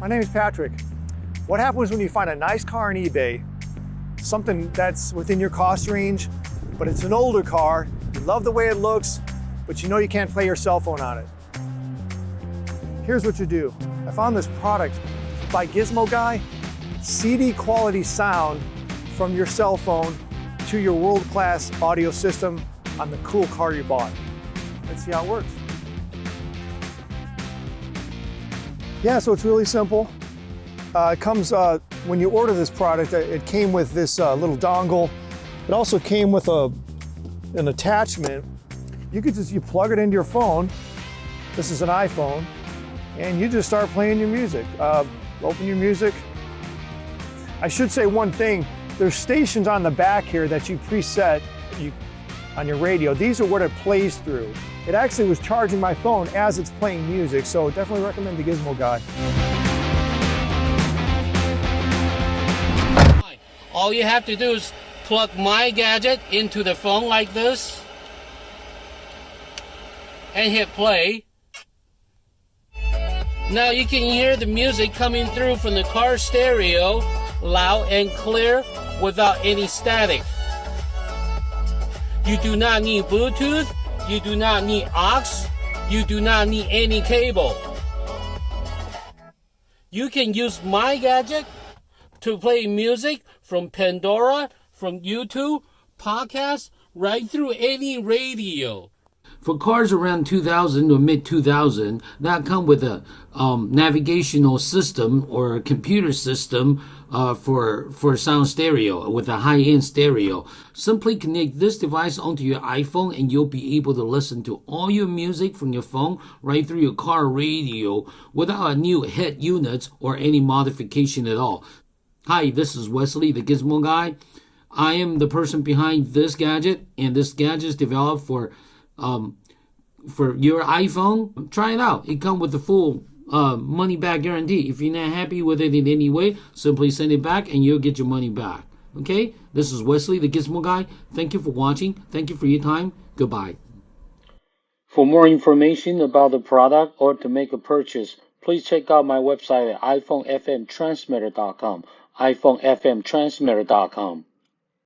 My name is Patrick. What happens when you find a nice car on eBay, something that's within your cost range, but it's an older car, you love the way it looks, but you know you can't play your cell phone on it? Here's what you do. I found this product by Gizmo Guy, CD quality sound from your cell phone to your world-class audio system on the cool car you bought. Let's see how it works. Yeah, so it's really simple. It comes, when you order this product, it came with this little dongle. It also came with an attachment. You plug it into your phone. This is an iPhone, and you just start playing your music. Open your music. I should say one thing. There's stations on the back here that you preset on your radio. These are what it plays through. It actually was charging my phone as it's playing music, so definitely recommend the Gizmo Guy. All you have to do is plug my gadget into the phone like this and hit play. Now you can hear the music coming through from the car stereo loud and clear without any static. You do not need Bluetooth, you do not need aux, you do not need any cable. You can use my gadget to play music from Pandora, from YouTube, podcasts, right through any radio. For cars around 2000 or mid-2000 that come with a navigational system or a computer system for sound stereo, with a high-end stereo, simply connect this device onto your iPhone and you'll be able to listen to all your music from your phone right through your car radio without a new head unit or any modification at all. Hi, this is Wesley, the Gizmo Guy. I am the person behind this gadget, and this gadget is developed for your iPhone. Try it out. It comes with the full money-back guarantee. If you're not happy with it in any way, simply send it back and you'll get your money back. Okay? This is Wesley, the Gizmo Guy. Thank you for watching. Thank you for your time. Goodbye. For more information about the product or to make a purchase, please check out my website at iPhone-FM-transmitter.com. iPhone-FM-transmitter.com.